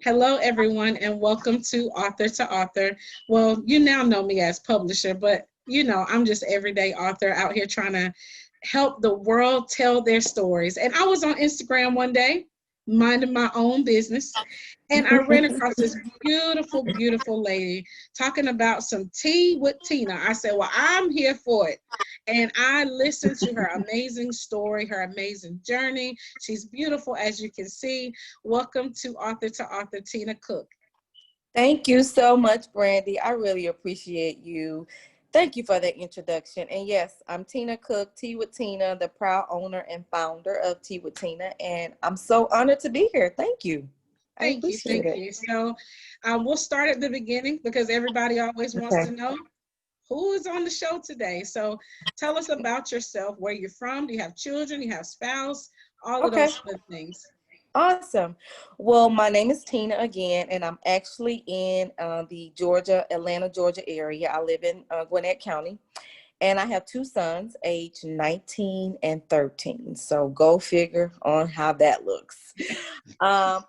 Hello, everyone, and welcome to Author to Author. Well, you now know me as publisher, but I'm just everyday author out here trying to help the world tell their stories. And I was on Instagram one day, minding my own business, and I ran across this beautiful, beautiful lady talking about some tea with Tina. I said, well, I'm here for it. And I listened to her amazing story, her amazing journey. She's beautiful, as you can see. Welcome to Author, Tina Cook. Thank you so much, Brandy. I really appreciate you. Thank you for that introduction. And yes, I'm Tina Cook, Tea with Tina, the proud owner and founder of Tea with Tina. And I'm so honored to be here. Thank you. I Thank you, appreciate thank it. you. So we'll start at the beginning because everybody always wants to Okay. know who is on the show today. So tell us about yourself, where you're from. Do you have children? Do you have spouse? All of Okay. those good things. Awesome. Well, my name is Tina again, and I'm actually in the Atlanta, Georgia area. I live in Gwinnett County. And I have two sons, aged 19 and 13. So go figure on how that looks. I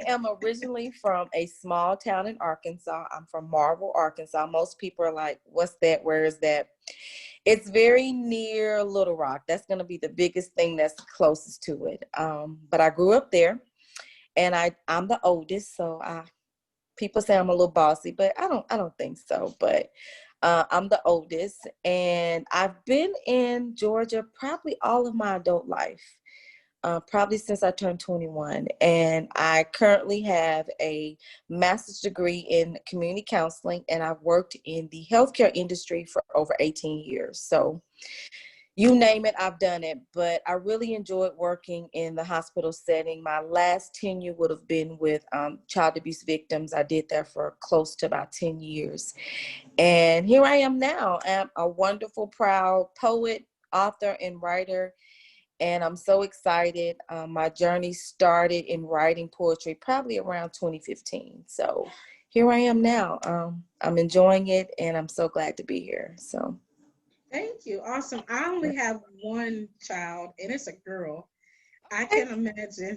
am originally from a small town in Arkansas. I'm from Marble, Arkansas. Most people are like, what's that? Where is that? It's very near Little Rock. That's going to be the biggest thing that's closest to it. But I grew up there, and I'm the oldest. So people say I'm a little bossy, but I don't think so. But I'm the oldest, and I've been in Georgia probably all of my adult life, probably since I turned 21. And I currently have a master's degree in community counseling, and I've worked in the healthcare industry for over 18 years. So you name it, I've done it. But I really enjoyed working in the hospital setting. My last tenure would have been with child abuse victims. I did that for close to about 10 years. And here I am now. I'm a wonderful, proud poet, author, and writer. And I'm so excited. My journey started in writing poetry probably around 2015. So here I am now. I'm enjoying it, and I'm so glad to be here. So. Thank you. Awesome. I only have one child, and it's a girl. I can imagine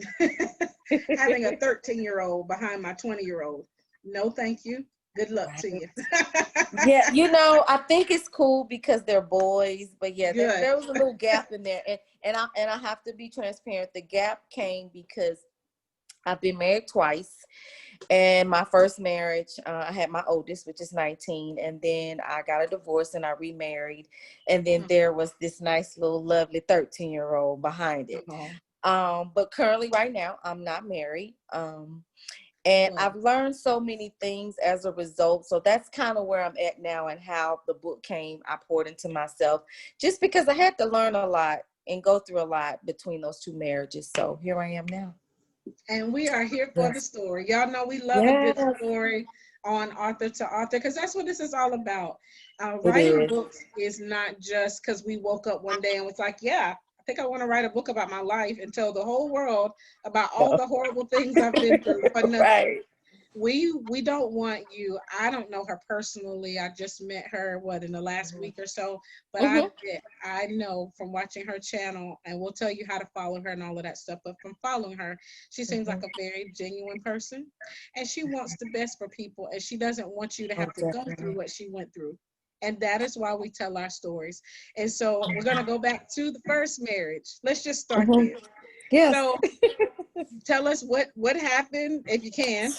having a 13-year-old behind my 20-year-old. No, thank you. Good luck to Right. you. Yeah, I think it's cool because they're boys, but yeah, there, Good. there was a little gap in there, and I have to be transparent. The gap came because I've been married twice, and my first marriage, I had my oldest, which is 19, and then I got a divorce and I remarried, and then there was this nice little lovely 13-year-old behind it. Oh, But currently, right now, I'm not married. And well, I've learned so many things as a result. So that's kind of where I'm at now, and how the book came. I poured into myself just because I had to learn a lot and go through a lot between those two marriages. So here I am now. and we are here for the Yes. story. Y'all know we love a good Yes, story on author to author because that's what this is all about. it Writing is. books is not just because we woke up one day and was like, yeah, I think I want to write a book about my life and tell the whole world about all No. the horrible things I've been through for nothing. Right. We don't want you. I don't know her personally. I just met her in the last week or so, but Mm-hmm. I know from watching her channel, and we'll tell you how to follow her and all of that stuff. But from following her, she seems Hmm. like a very genuine person, and she wants the best for people, and she doesn't want you to Oh, have to go through definitely. what she went through. And that is why we tell our stories. And so we're gonna go back to the first marriage. Let's just start Hmm. there. Yes. So tell us what happened if you can.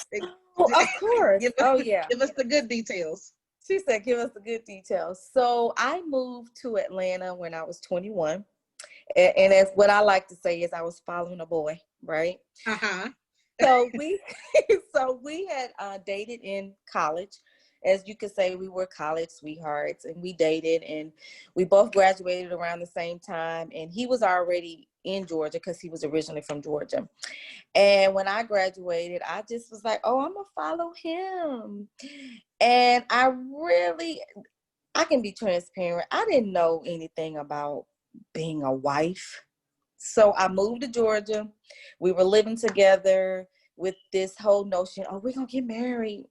Oh, of course. give us Oh, yeah. give us the good details. She said, give us the good details. So I moved to Atlanta when I was 21. And as what I like to say is I was following a boy, right? Uh-huh. So we so we had dated in college. As you could say, we were college sweethearts, and we dated, and we both graduated around the same time. And he was already in Georgia because he was originally from Georgia. And when I graduated, I just was like, oh, I'm gonna follow him. And I can be transparent. I didn't know anything about being a wife. So I moved to Georgia. We were living together with this whole notion, oh, we're going to get married.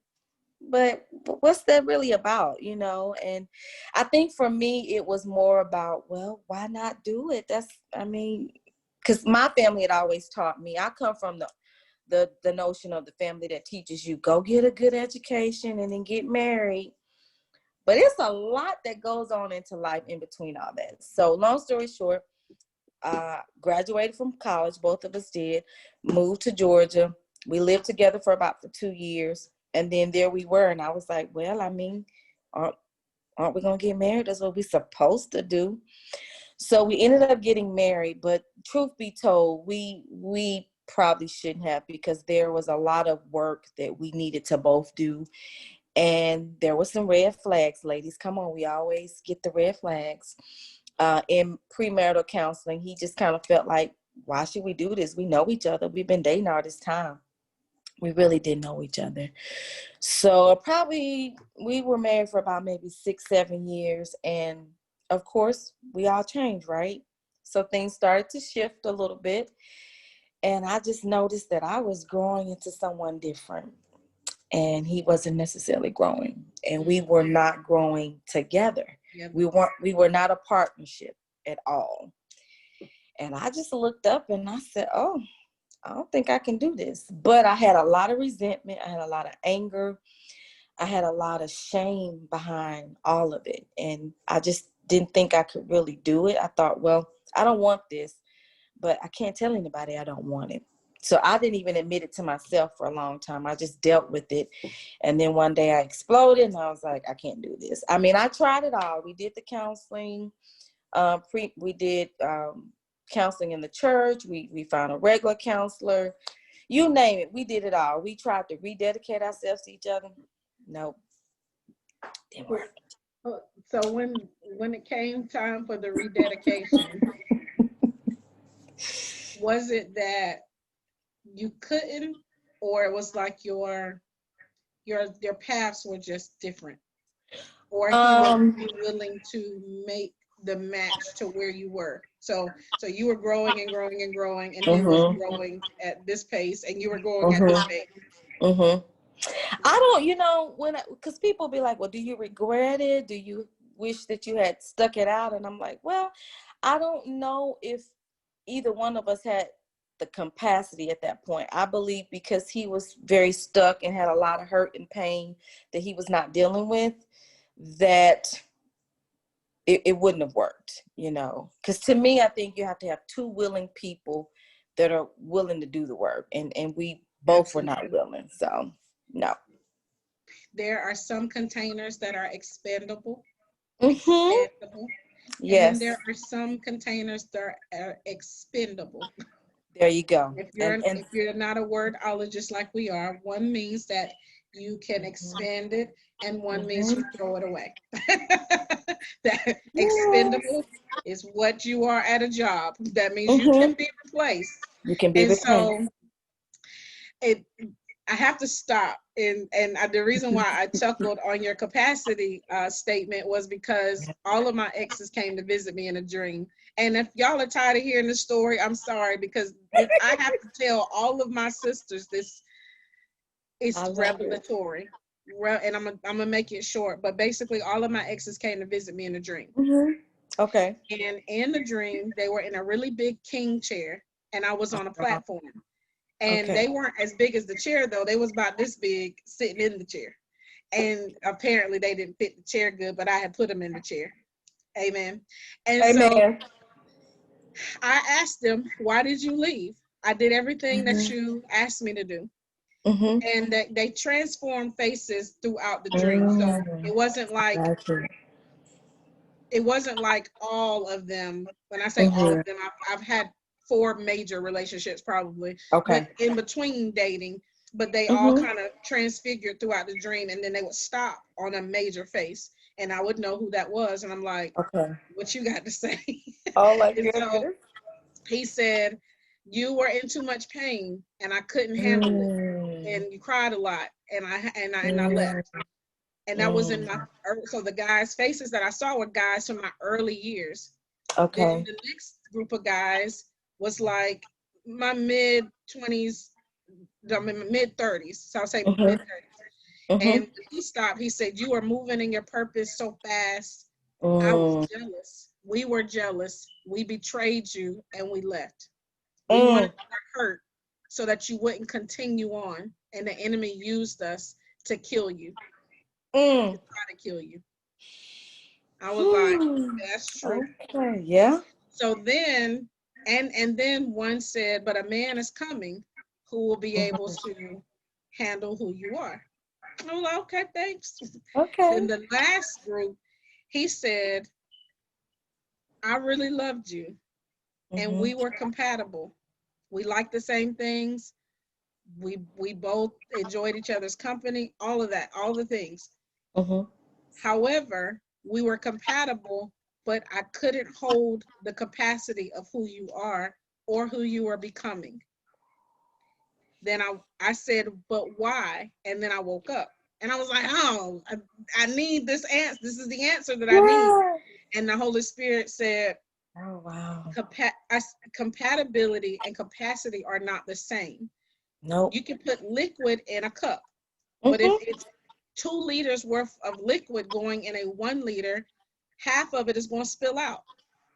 But what's that really about, And I think for me, it was more about, well, why not do it? Because my family had always taught me. I come from the notion of the family that teaches you go get a good education and then get married. But it's a lot that goes on into life in between all that. So long story short, graduated from college. Both of us did. Moved to Georgia. We lived together for about 2 years. And then there we were. And I was like, well, I mean, aren't we going to get married? That's what we're supposed to do. So we ended up getting married. But truth be told, we probably shouldn't have, because there was a lot of work that we needed to both do. And there were some red flags, ladies. Come on, we always get the red flags. In premarital counseling, he just kind of felt like, why should we do this? We know each other. We've been dating all this time. We really didn't know each other. So probably we were married for about maybe 6-7 years. And of course, we all changed, right? So things started to shift a little bit. And I just noticed that I was growing into someone different. And he wasn't necessarily growing, and we were not growing together. Yep. We were not a partnership at all. And I just looked up and I said, oh, I don't think I can do this. But I had a lot of resentment. I had a lot of anger. I had a lot of shame behind all of it. And I just didn't think I could really do it. I thought, well, I don't want this, but I can't tell anybody I don't want it. So I didn't even admit it to myself for a long time. I just dealt with it. And then one day I exploded and I was like, I can't do this. I mean, I tried it all. We did the counseling. We did counseling in the church. We found a regular counselor. You name it. We did it all. We tried to rededicate ourselves to each other. Nope. Didn't work. So when it came time for the rededication, was it that you couldn't, or it was like your paths were just different, or he wasn't willing to make the match to where you were? So you were growing and growing and growing, and he was growing at this pace, and you were growing at this pace. I don't, because people be like, well, do you regret it? Do you wish that you had stuck it out? And I'm like, well, I don't know if either one of us had the capacity at that point. I believe because he was very stuck and had a lot of hurt and pain that he was not dealing with, that it wouldn't have worked, because to me, I think you have to have two willing people that are willing to do the work, and we both were not willing. So no. There are some containers that are expendable. Expendable. Yes. And then there are some containers that are expendable. There you go. If you're not a wordologist like we are, one means that you can expand it, and one means you throw it away. That expendable is what you are at a job. That means you can be replaced. You can be replaced. So I have to stop. And the reason why I chuckled on your capacity statement was because all of my exes came to visit me in a dream. And if y'all are tired of hearing the story, I'm sorry, because I have to tell all of my sisters this. It's revelatory. And I'm gonna make it short. But basically, all of my exes came to visit me in a dream. Okay. And in the dream, they were in a really big king chair, and I was on a platform. And they weren't as big as the chair, though. They was about this big sitting in the chair. And apparently they didn't fit the chair good, but I had put them in the chair. Amen. And so I asked them, why did you leave? I did everything that you asked me to do. And they transformed faces throughout the dream. So it wasn't like all of them. When I say all of them, I've had 4 major relationships probably, but in between dating, but they all kind of transfigured throughout the dream, and then they would stop on a major face, and I would know who that was, and I'm like, what you got to say? Oh, like so he said, you were in too much pain, and I couldn't handle it, and you cried a lot, and I left. And that was in my, so the guys' faces that I saw were guys from my early years. Then the next group of guys was like my mid-20s, mid-30s. So I'll say mid-30s. And when he stopped, he said, you are moving in your purpose so fast. I was jealous. We were jealous. We betrayed you and we left. We wanted to hurt so that you wouldn't continue on. And the enemy used us to kill you, to try to kill you. I was like, that's true. Okay, yeah. So then, and then one said, but a man is coming who will be able to handle who you are. I was like, okay, thanks. Okay. Then the last group, he said, I really loved you and we were compatible. We liked the same things. We both enjoyed each other's company, all of that, all the things. However, we were compatible, but I couldn't hold the capacity of who you are or who you are becoming. Then I said, but why? And then I woke up and I was like, oh, I need this answer. This is the answer that I need. And the Holy Spirit said, oh, wow. Compatibility and capacity are not the same. Nope. You can put liquid in a cup, but if it's 2 liters worth of liquid going in a 1 liter, half of it is going to spill out.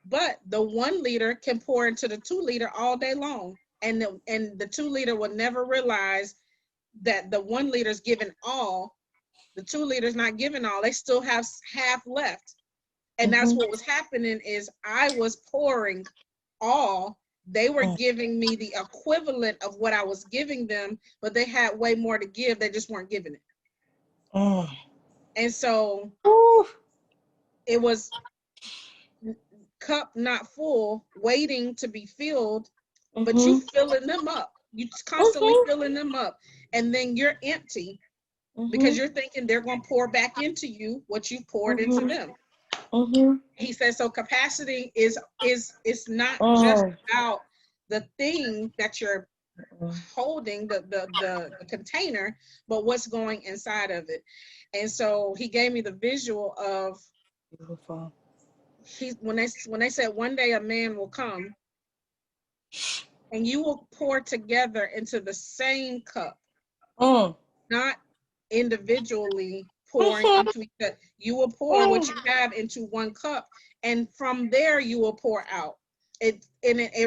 But the 1 liter can pour into the 2 liter all day long. And the 2 liter will never realize that the 1 liter is giving all. The 2 liters not giving all. They still have half left. And that's what was happening is I was pouring all. They were giving me the equivalent of what I was giving them, but they had way more to give. They just weren't giving it. And so it was cup not full, waiting to be filled, but you filling them up. You constantly filling them up. And then you're empty because you're thinking they're going to pour back into you what you poured into them. He says, so capacity is not just about the thing that you're holding, the container, but what's going inside of it. And so he gave me the visual of Beautiful. when they said one day a man will come and you will pour together into the same cup, not individually pouring into each other. You will pour what you have into one cup, and from there you will pour out. It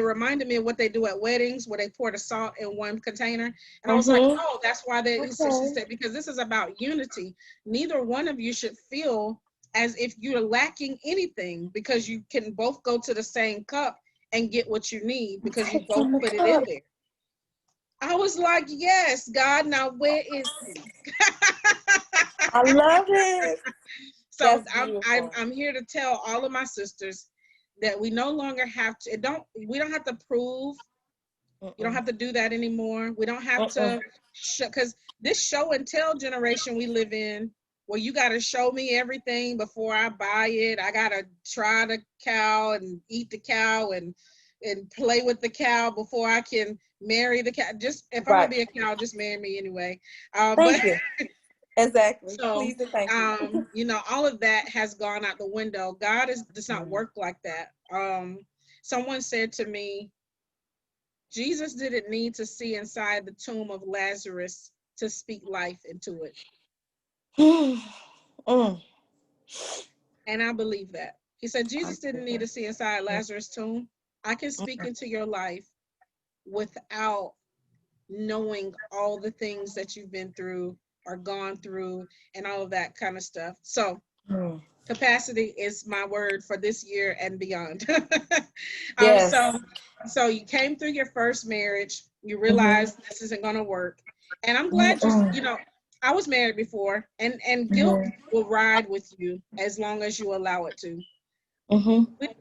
reminded me of what they do at weddings, where they pour the salt in one container. And I was like, oh, that's why she said, because this is about unity. Neither one of you should feel as if you're lacking anything, because you can both go to the same cup and get what you need because you both put it in there. I was like, yes, God, now where is he? I love it. So I'm here to tell all of my sisters that we no longer have to, we don't have to prove. You don't have to do that anymore. We don't have to, because this show and tell generation we live in, where you got to show me everything before I buy it. I got to try the cow and eat the cow and play with the cow before I can marry the cow. Just if I'm gonna be a cow, just marry me anyway. Thank you. Exactly. So, please and thank you. You know, all of that has gone out the window. God does not work like that. Someone said to me, Jesus didn't need to see inside the tomb of Lazarus to speak life into it. And I believe that. He said, Jesus didn't need to see inside Lazarus' tomb. I can speak into your life without knowing all the things that you've been through or gone through and all of that kind of stuff. So capacity is my word for this year and beyond. Yes. So you came through your first marriage, you realized this isn't going to work. And I'm glad you know, I was married before, and guilt will ride with you as long as you allow it to.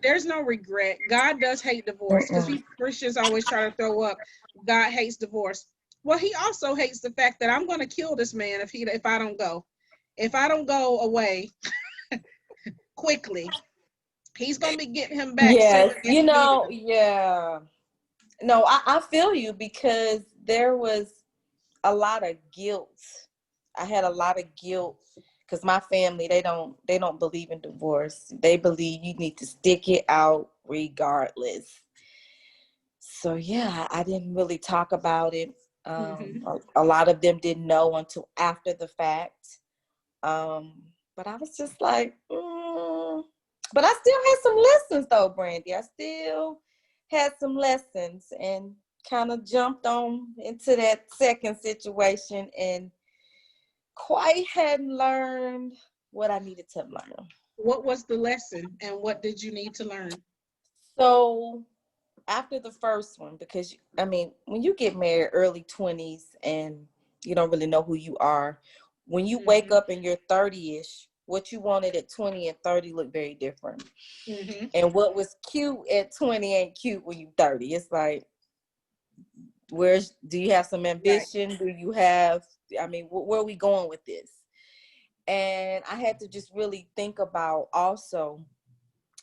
There's no regret. God does hate divorce, because Christians always try to throw up, God hates divorce. Well, he also hates the fact that I'm going to kill this man if I don't go. If I don't go away quickly, he's going to be getting him back. Yes, you know, yeah. No, I feel you, because there was a lot of guilt. I had a lot of guilt because my family, they don't believe in divorce. They believe you need to stick it out regardless. So yeah, I didn't really talk about it. A lot of them didn't know until after the fact. But I was just like, but I still had some lessons though, Brandy. I still had some lessons and kind of jumped on into that second situation and quite hadn't learned what I needed to learn. What was the lesson and what did you need to learn? So after the first one, because I mean, when you get married early 20s and you don't really know who you are, when you wake up and you're 30-ish, what you wanted at 20 and 30 look very different. And what was cute at 20 ain't cute when you're 30. It's like, do you have some ambition? Right. Do you have, I mean, where are we going with this? And I had to just really think about also,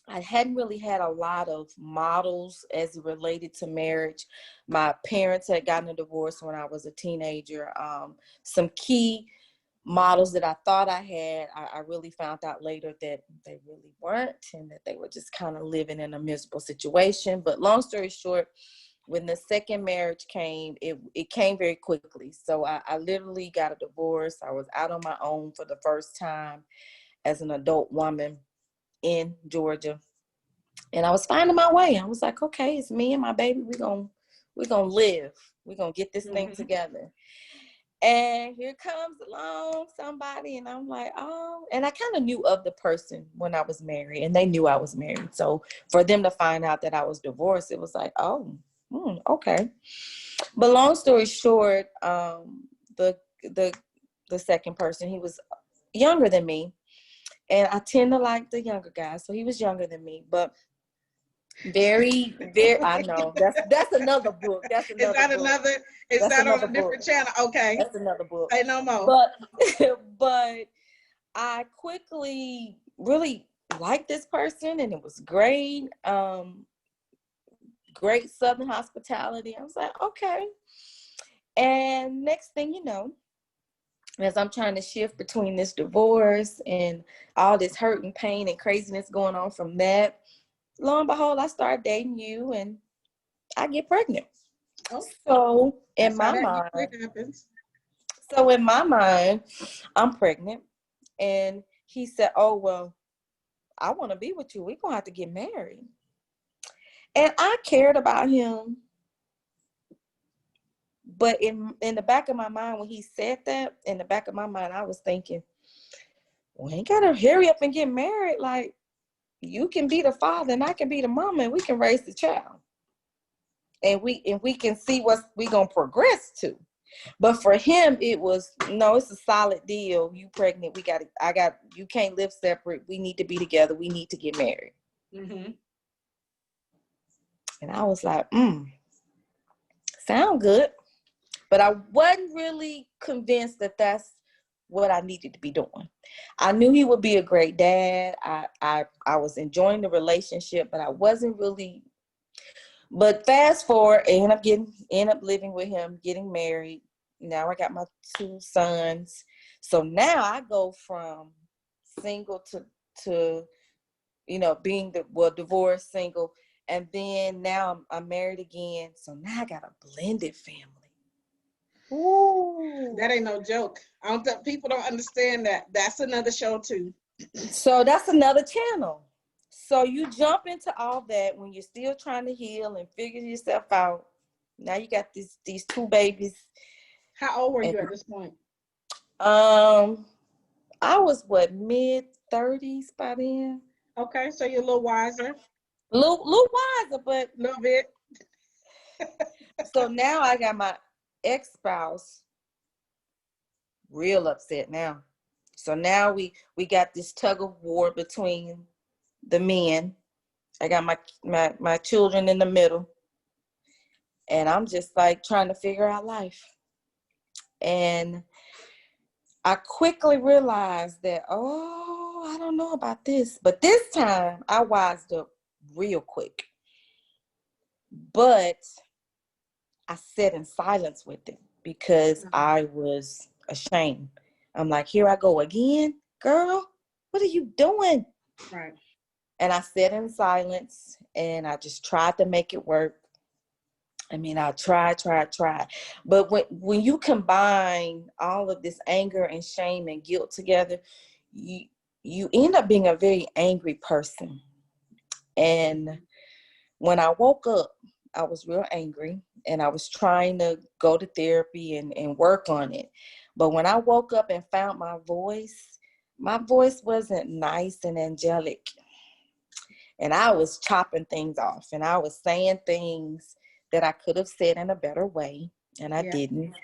I hadn't really had a lot of models as it related to marriage. My parents had gotten a divorce when I was a teenager. Some key models that I thought I had, I really found out later that they really weren't, and that they were just kind of living in a miserable situation. But long story short, when the second marriage came, it came very quickly. So I literally got a divorce. I was out on my own for the first time as an adult woman in Georgia. And I was finding my way. I was like, okay, it's me and my baby. We're gonna live. We're gonna get this thing together. And here comes along somebody, and I'm like, oh, and I kind of knew of the person when I was married, and they knew I was married. So for them to find out that I was divorced, it was like, oh, okay. But long story short, the second person, he was younger than me, and I tend to like the younger guys, so he was younger than me, but very, very. I know that's another book. That's another. Is that book. Another? Is that's that on a different channel? Okay, that's another book. Say no more. But I quickly really liked this person, and it was great. Great Southern hospitality. I was like, okay. And next thing you know, as I'm trying to shift between this divorce and all this hurt and pain and craziness going on from that, lo and behold, I start dating you and I get pregnant. Oh, so in my mind, I'm pregnant. And he said, oh, well, I want to be with you. We're going to have to get married. And I cared about him. But in the back of my mind, when he said that, in the back of my mind, I was thinking, we ain't got to hurry up and get married. Like, you can be the father and I can be the mama, and we can raise the child. And we can see what we going to progress to. But for him, it was, no, it's a solid deal. You pregnant. You can't live separate. We need to be together. We need to get married. And I was like, sound good. But I wasn't really convinced that that's what I needed to be doing. I knew he would be a great dad. I was enjoying the relationship, but I wasn't really. But fast forward, I end up living with him, getting married. Now I got my 2 sons. So now I go from single to being divorced, single, and then now I'm married again. So now I got a blended family. Ooh, that ain't no joke. I don't think people don't understand that. That's another show too. So that's another channel. So you jump into all that when you're still trying to heal and figure yourself out. Now you got these 2 babies. How old were you at this point? I was mid-30s by then. Okay, so you're a little wiser. Little wiser, but a little bit. So now I got my ex-spouse real upset now. So now we got this tug of war between the men. I got my children in the middle. And I'm just like trying to figure out life. And I quickly realized that, I don't know about this. But this time I wised up real quick. But I sat in silence with it because I was ashamed. I'm like, here I go again, girl. What are you doing? Right. And I sat in silence and I just tried to make it work. I mean, I tried. But when you combine all of this anger and shame and guilt together, you end up being a very angry person. And when I woke up, I was real angry, and I was trying to go to therapy and work on it. But when I woke up and found my voice wasn't nice and angelic. And I was chopping things off, and I was saying things that I could have said in a better way, and I Yeah. didn't.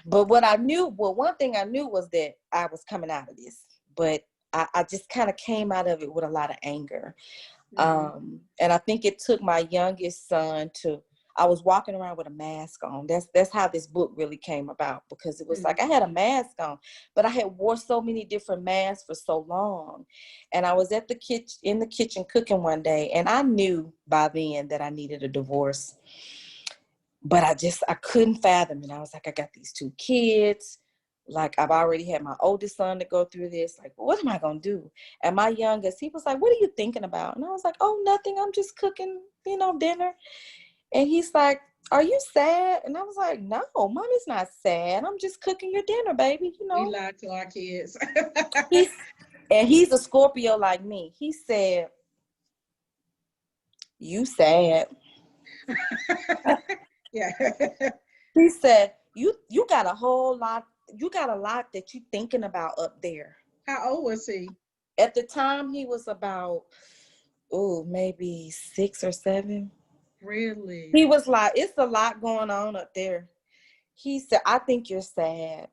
But one thing I knew was that I was coming out of this, but I just kind of came out of it with a lot of anger. And I think it took my youngest son I was walking around with a mask on. That's how this book really came about, because it was like I had a mask on, but I had wore so many different masks for so long. And I was in the kitchen cooking one day, and I knew by then that I needed a divorce. But I couldn't fathom it. I was like, I got these 2 kids. Like, I've already had my oldest son to go through this. Like, what am I going to do? And my youngest, he was like, what are you thinking about? And I was like, oh, nothing. I'm just cooking, dinner. And he's like, are you sad? And I was like, no, mommy's not sad. I'm just cooking your dinner, baby. We lie to our kids. He's a Scorpio like me. He said, you sad. Yeah. He said, you got a lot that you thinking about up there. How old was he? At the time, he was about, maybe 6 or 7. Really? He was like, it's a lot going on up there. He said, I think you're sad.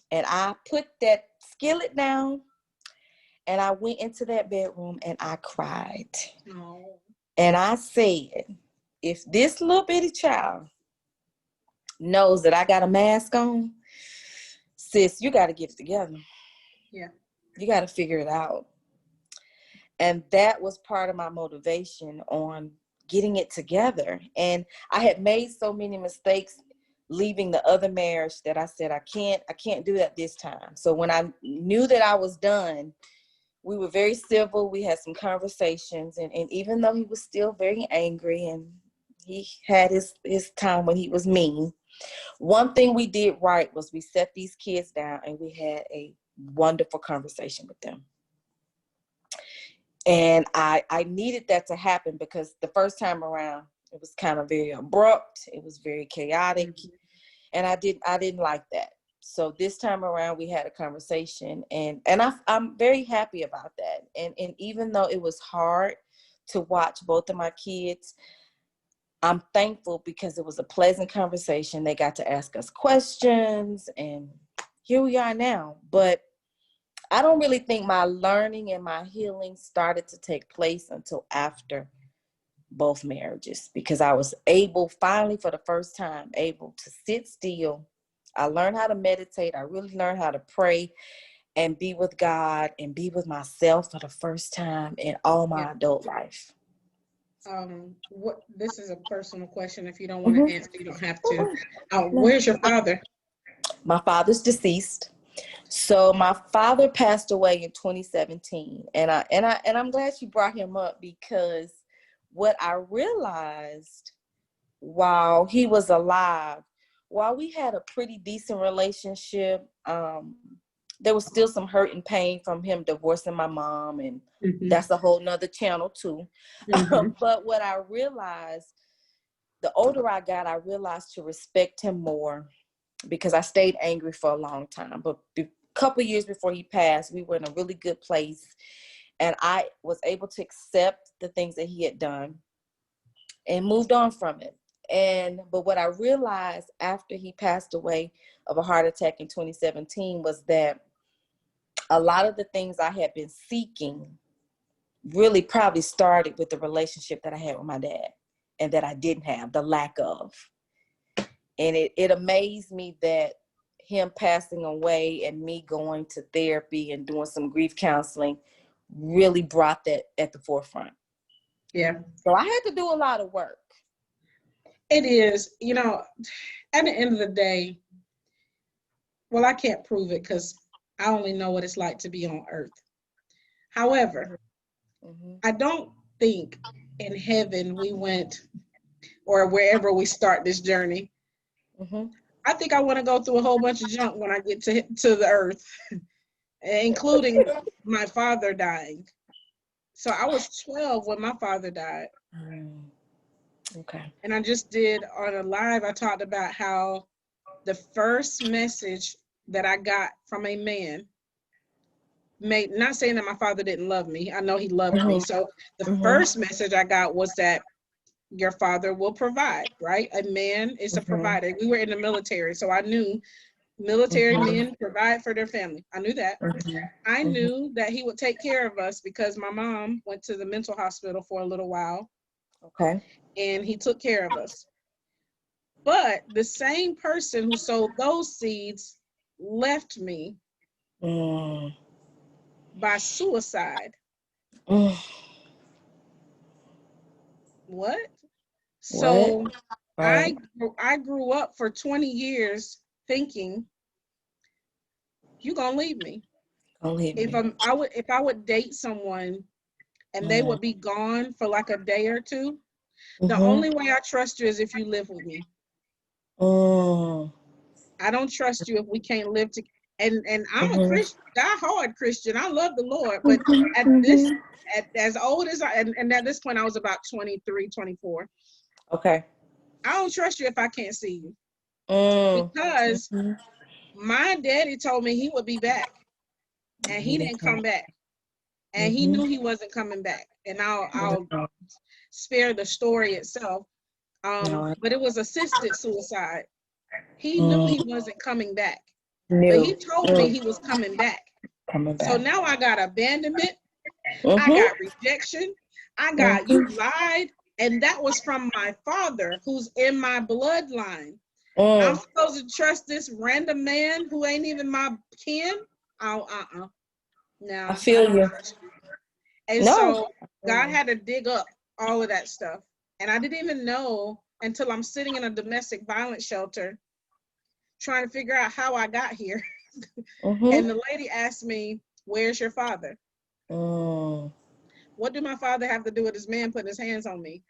And I put that skillet down, and I went into that bedroom and I cried. Oh. And I said, if this little bitty child knows that I got a mask on, sis, you got to get it together. Yeah. You got to figure it out. And that was part of my motivation on getting it together. And I had made so many mistakes leaving the other marriage that I said, I can't do that this time. So when I knew that I was done, we were very civil. We had some conversations. And even though he was still very angry and he had his time when he was mean, one thing we did right was we set these kids down and we had a wonderful conversation with them. And I needed that to happen, because the first time around, it was kind of very abrupt. It was very chaotic. And I didn't like that. So this time around, we had a conversation, and I'm very happy about that. And even though it was hard to watch both of my kids, I'm thankful because it was a pleasant conversation. They got to ask us questions, and here we are now. But I don't really think my learning and my healing started to take place until after both marriages, because I was finally for the first time, able to sit still. I learned how to meditate. I really learned how to pray and be with God and be with myself for the first time in all my adult life. This is a personal question. If you don't want to answer, you don't have to. No. Where's your father? My father's deceased. So my father passed away in 2017, and I'm glad you brought him up, because what I realized while he was alive, while we had a pretty decent relationship, there was still some hurt and pain from him divorcing my mom, and that's a whole nother channel too. But what I realized, the older I got, I realized to respect him more, because I stayed angry for a long time. But a couple of years before he passed, we were in a really good place, and I was able to accept the things that he had done and moved on from it. But what I realized after he passed away of a heart attack in 2017 was that a lot of the things I had been seeking really probably started with the relationship that I had with my dad, and that I didn't have, the lack of. And it amazed me that him passing away and me going to therapy and doing some grief counseling really brought that at the forefront. Yeah. So I had to do a lot of work. It is, at the end of the day, well, I can't prove it because I only know what it's like to be on earth. However, I don't think in heaven we went, or wherever we start this journey. I think I want to go through a whole bunch of junk when I get to the earth, including my father dying. So I was 12 when my father died. Okay. And I just did on a live, I talked about how the first message that I got from a man made, not saying that my father didn't love me. I know he loved me. So the first message I got was that your father will provide, right? A man is a provider. We were in the military, so I knew military men provide for their family. I knew that. I knew that he would take care of us because my mom went to the mental hospital for a little while. Okay. And he took care of us. But the same person who sowed those seeds left me by suicide. What? What? So Right. I grew up for 20 years thinking, you're gonna leave me. Don't leave me. If I would date someone and they would be gone for like a day or two, the only way I trust you is if you live with me. I don't trust you if we can't live together. And I'm a Christian, die-hard Christian. I love the Lord, but at this, as old as and at this point I was about 23, 24. Okay. I don't trust you if I can't see you Mm. because my daddy told me he would be back, and he didn't come back, and he knew he wasn't coming back. And I'll spare the story itself. No, But it was assisted suicide. He knew he wasn't coming back, but he new, told me he was coming back. coming So back. now I got abandonment, I got rejection, I got you lied, and that was from my father who's in my bloodline. I'm supposed to trust this random man who ain't even my kin? Oh, no, I I feel don't you. trust you. And No. so God had to dig up all of that stuff. And I didn't even know until I'm sitting in a domestic violence shelter trying to figure out how I got here. And the lady asked me, where's your father? What do my father have to do with this man putting his hands on me?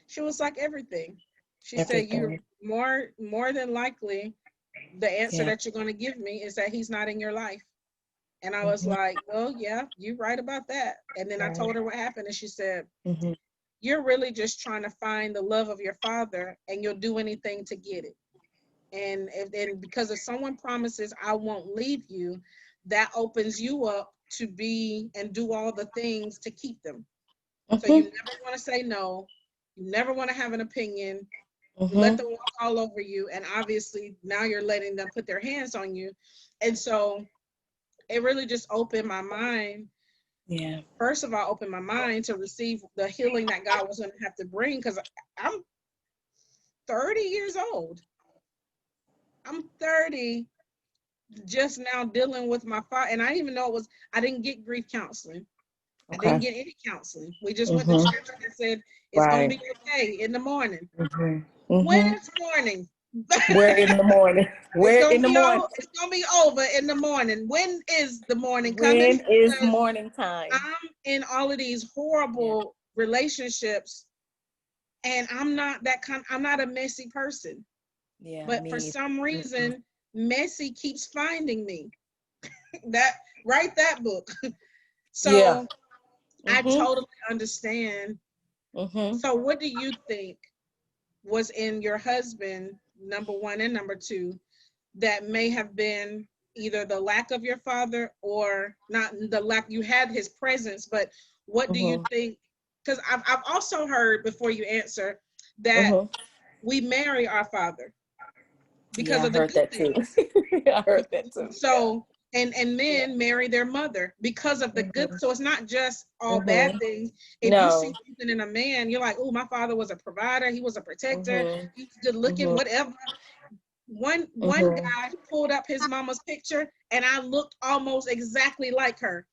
She was like, everything. She said, you're Everything. more than likely, the answer Yeah. that you're going to give me is that he's not in your life. And I was like, well, yeah, you're right about that. And then I told her what happened, and she said, you're really just trying to find the love of your father, and you'll do anything to get it. And because if someone promises I won't leave you, that opens you up to be and do all the things to keep them. So you never want to say no. You never want to have an opinion. You let them walk all over you. And obviously now you're letting them put their hands on you. And so it really just opened my mind. Yeah. First of all, opened my mind to receive the healing that God was going to have to bring, because I'm 30 years old. I'm 30, just now dealing with my father. And I didn't even know it was, I didn't get grief counseling. I didn't Okay. get any counseling. We just went to church and said, it's going to be okay in the morning. When it's morning. Where in the morning? It's Where gonna in the be morning? all, it's gonna be over in the morning. When is the morning coming? When is Because morning time? I'm in all of these horrible relationships, and I'm not that kind. I'm not a messy person. Yeah, But for me. some reason, messy keeps finding me. That Write that book. Yeah. So I totally understand. Mm-hmm. So what do you think was in your husband, number one and number two, that may have been either the lack of your father, or not the lack, you had his presence, but what do you think? Because I've also heard, before you answer, that we marry our father because Yeah, I of the heard good that too. things. I heard that too. Yeah. So, and Yeah. men marry their mother because of the good. So it's not just all bad things. If you No. see something in a man, you're like, oh, my father was a provider. He was a protector. He's good looking, whatever. One guy pulled up his mama's picture, and I looked almost exactly like her.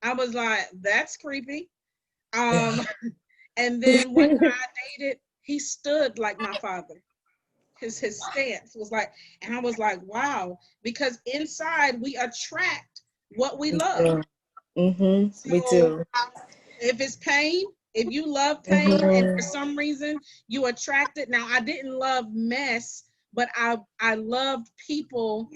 I was like, that's creepy. Um, and then one guy I dated, he stood like my father. His stance was like, and I was like, wow, because inside we attract what we love. We So do. if it's pain, if you love pain and for some reason you attract it. Now, I didn't love mess, but I loved people.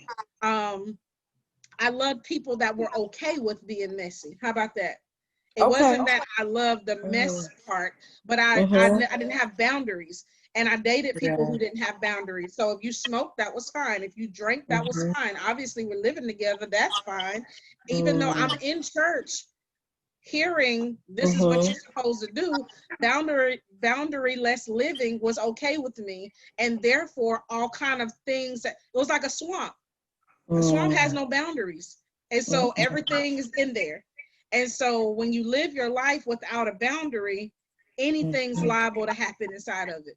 I loved people that were okay with being messy. How about that? It Okay. wasn't that I loved the Mm-hmm. mess part, but I didn't have boundaries. And I dated people Yeah. who didn't have boundaries. So if you smoked, that was fine. If you drank, that was Mm-hmm. fine. Obviously, we're living together, that's fine. Even though I'm Mm-hmm. in church hearing this is what Mm-hmm. you're supposed to do, boundaryless living was okay with me. And therefore, all kind of things that it was like a swamp has no boundaries, and so Mm-hmm. everything is in there. And so when you live your life without a boundary, anything's Mm-hmm. liable to happen inside of it.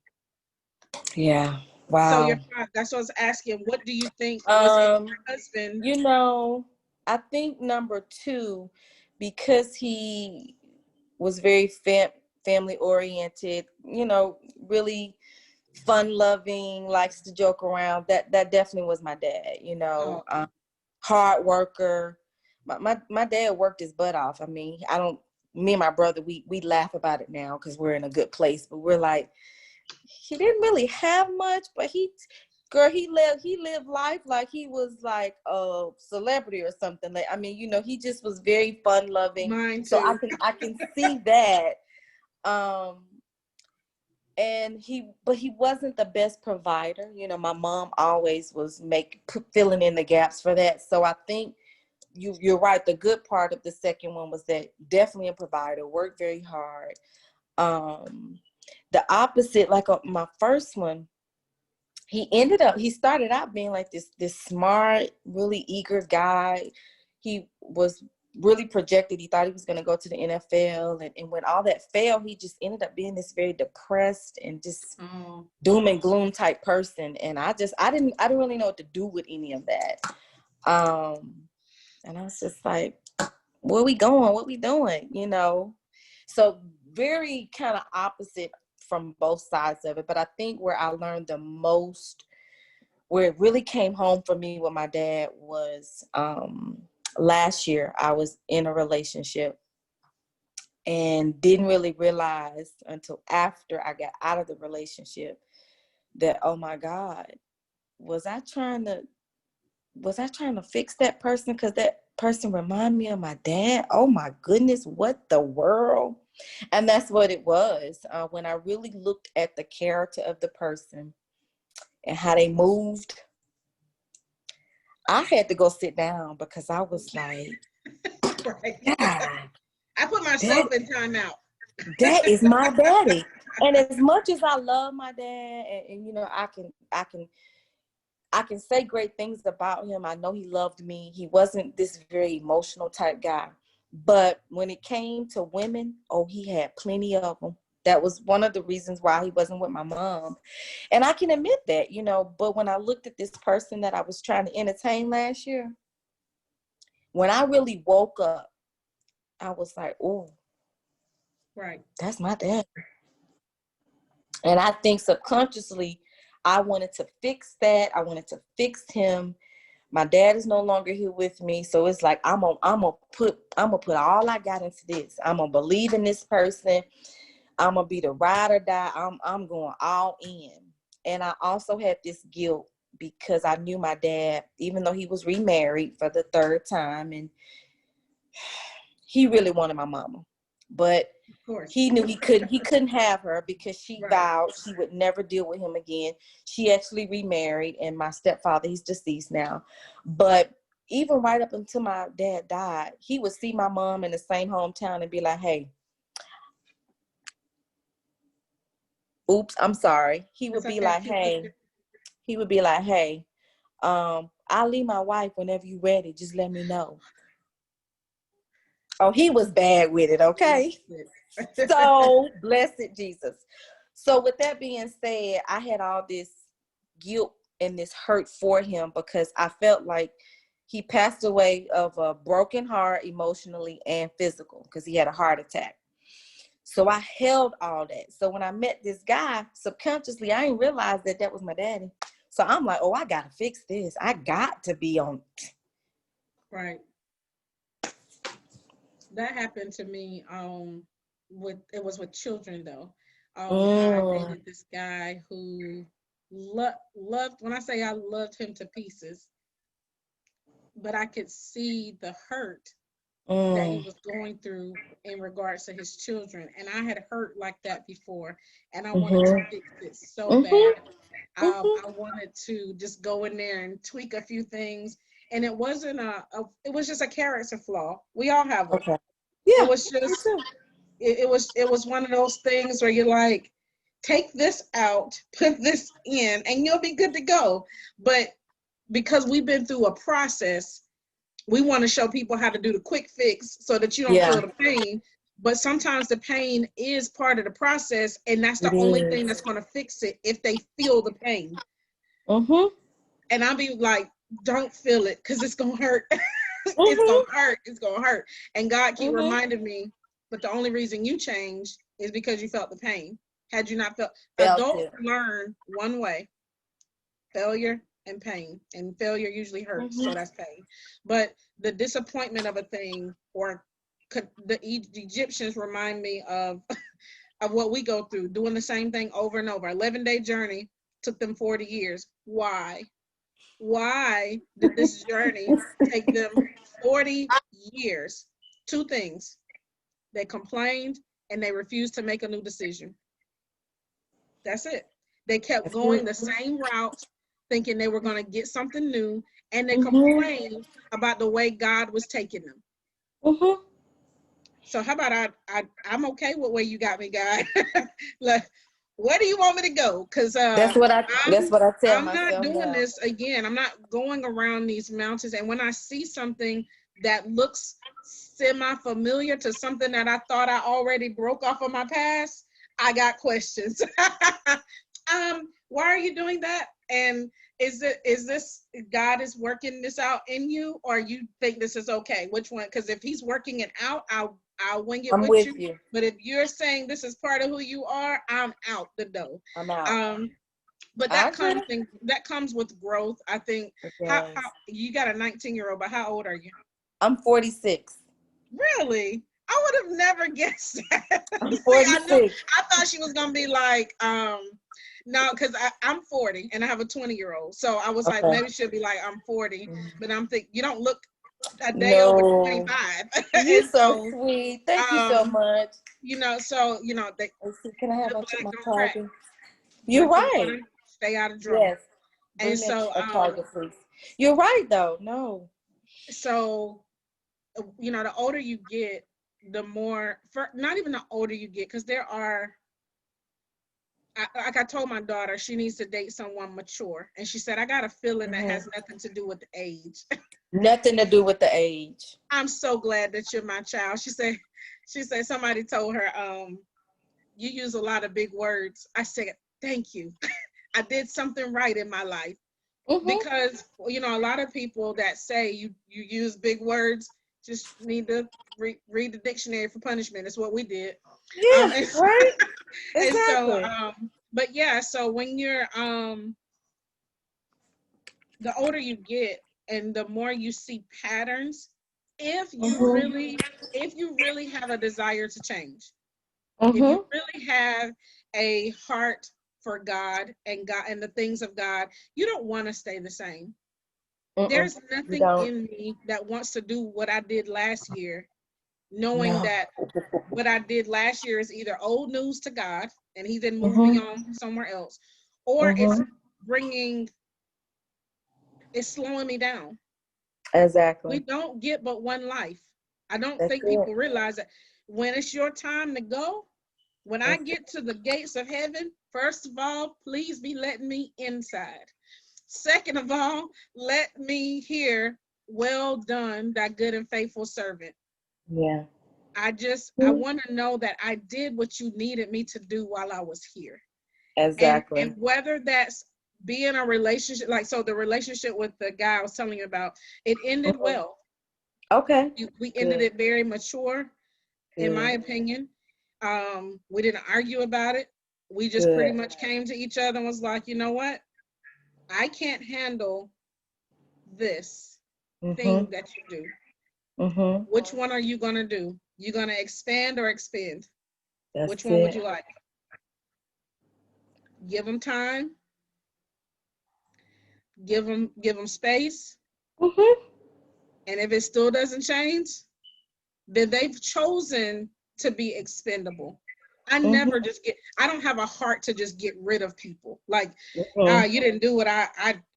Yeah. So Wow. that's what I was asking, what do you think was in Um, your husband? you know, I think number two, because he was very family oriented, really fun loving, likes to joke around. That definitely was my dad. Oh, Hard worker. My dad worked his butt off. I mean, I don't. Me and my brother, we laugh about it now because we're in a good place. But we're like, he didn't really have much, but he lived life like he was like a celebrity or something. Like, I mean, he just was very fun loving. mine So I too. can see that. Um, and he wasn't the best provider. My mom always was filling in the gaps for that. So I think you're right. The good part of the second one was that definitely a provider, worked very hard. Um, the opposite, like my first one, he started out being like this smart, really eager guy. He was really projected. He thought he was going to go to the NFL, and when all that failed, he just ended up being this very depressed and just Oh, doom and gloom type person. And I didn't really know what to do with any of that. And I was just like, where we going? What we doing? So very kind of opposite from both sides of it. But I think where I learned the most, where it really came home for me with my dad, was last year. I was in a relationship and didn't really realize until after I got out of the relationship that, oh my God, was I trying to fix that person because that person reminded me of my dad? Oh my goodness, what the world? And that's what it was. When I really looked at the character of the person and how they moved, I had to go sit down because I was like, right. God, I put that myself in timeout. that is my daddy. And as much as I love my dad, and I can say great things about him. I know he loved me. He wasn't this very emotional type guy. But when it came to women, oh, he had plenty of them. That was one of the reasons why he wasn't with my mom. And I can admit that, but when I looked at this person that I was trying to entertain last year, when I really woke up, I was like, oh, Right. that's my dad. And I think subconsciously, I wanted to fix that. I wanted to fix him. My dad is no longer here with me, so it's like I'm gonna put all I got into this. I'm gonna believe in this person. I'm gonna be the ride or die. I'm going all in. And I also had this guilt because I knew my dad, even though he was remarried for the third time, and he really wanted my mama, but Of course. he knew he couldn't have her because she Right. vowed she would never deal with him again. She actually remarried, and my stepfather, he's deceased now. But even right up until my dad died, he would see my mom in the same hometown and be like, hey, oops, I'm sorry. He would It's be okay. like, hey, I'll leave my wife whenever you're ready. Just let me know. Oh, he was bad with it, okay? So blessed Jesus. So with that being said, I had all this guilt and this hurt for him because I felt like he passed away of a broken heart emotionally and physical because he had a heart attack. So I held all that. So when I met this guy, subconsciously, I didn't realize that that was my daddy. So I'm like, oh, I got to fix this. I got to be on. Right. That happened to me. With it was with children though. I Mm, dated this guy who loved. When I say I loved him to pieces, but I could see the hurt that he Mm. was going through in regards to his children. And I had hurt like that before, and I wanted to Mhm. fix it so Mhm. bad. Mhm. I wanted to just go in there and tweak a few things. And it wasn't it was just a character flaw. We all have them. Okay. It Yeah. was Me just, too. it was one of those things where you're like, take this out, put this in, and you'll be good to go. But because we've been through a process, we want to show people how to do the quick fix so that you don't Yeah. feel the pain. But sometimes the pain is part of the process, and that's It the only thing is. that's going to fix it if they feel the pain. Mhm. And I'll be like, don't feel it because it's going to hurt. It's going Mhm. to hurt. It's going to hurt. And God keep Mhm. reminding me, but the only reason you changed is because you felt the pain. Had you not felt, Felt adults it. learn one way: failure and pain. And failure usually hurts, so Mhm. that's pain. But the disappointment of a thing, or the Egyptians remind me of of what we go through, doing the same thing over and over. 11-day journey took them 40 years. Why? Why did this journey take them 40 years? Two things: they complained and they refused to make a new decision. That's it. They kept That's going it. the same route, thinking they were going to get something new, and they Mhm. complained about the way God was taking them. Mhm. So how about I'm okay with where you got me, God. Like, where do you want me to go? Because That's what I tell I'm not myself doing now. this again. I'm not going around these mountains. And when I see something that looks semi-familiar to something that I thought I already broke off of my past, I got questions. Why are you doing that? And is this God is working this out in you, or you think this is okay? Which one? Because if He's working it out, I'll wing it I'm with with you. you. But if you're saying this is part of who you are, I'm out the door. I'm out. Um, but I agree. that comes with growth. I think. It How does. you got a 19-year-old, but how old are you? I'm 46. Really? I would have never guessed that. I'm See, I knew, 46. I thought she was gonna be like, no, because I'm 40 and I have a 20-year-old. So I was like, Okay. maybe she'll be like, I'm 40, but I'm thinking you don't look a day over No. 25. You And so so sweet. Thank you so um, much. they Let's see. Can I have good my, black my don't crack. charger? You're Drink your right. water, stay out of drama. Yes. And Bring me so a charger, please. You're right, though. No. so the older you get, the more, not even the older you get, because there are, like I told my daughter, she needs to date someone mature. And she said, I got a feeling that Hmm. has nothing to do with the age. Nothing to do with the age. I'm so glad that you're my child. She said somebody told her, you use a lot of big words. I said, thank you. I did something right in my life. Mm-hmm. Because a lot of people that say you use big words just need to read the dictionary for punishment. Is what we did. Yeah, And, right? and so Exactly. but yeah, so when you're the older you get and the more you see patterns, if you Mm-hmm. really if you really have a desire to change, if you Mm-hmm. really have a heart for God and the things of God, you don't want to stay the same. Mm-mm. There's You nothing don't. in me that wants to do what I did last year, knowing No. that what I did last year is either old news to God and He then moved me Mm-hmm. on somewhere else, or Mm-hmm. bringing, it's slowing me down. We Exactly. don't get but one life. I don't That's think it. people realize that when it's your time to go, when I That's it. get to the gates of heaven, first of all, please be letting me inside. Second of all, let me hear, well done, thy good and faithful servant. Yeah. I want to know that I did what you needed me to do while I was here. And Exactly. whether that's be in a relationship, like, so the relationship with the guy I was telling you about, it ended Mhm. well. Okay. We ended Good. it very mature, in my Good. opinion. We didn't argue about it. We just pretty Good. much came to each other and was like, you know what? I can't handle this thing Mm-hmm. that you do. Mm-hmm. Which one are you gonna do? You gonna expand or expend? Which That's one would it. you like? Give them time. Give them space. Mm-hmm. And if it still doesn't change, then they've chosen to be expendable. I Mm-hmm. never just I don't have a heart to just get rid of people. Like, Mm-hmm. you didn't do what I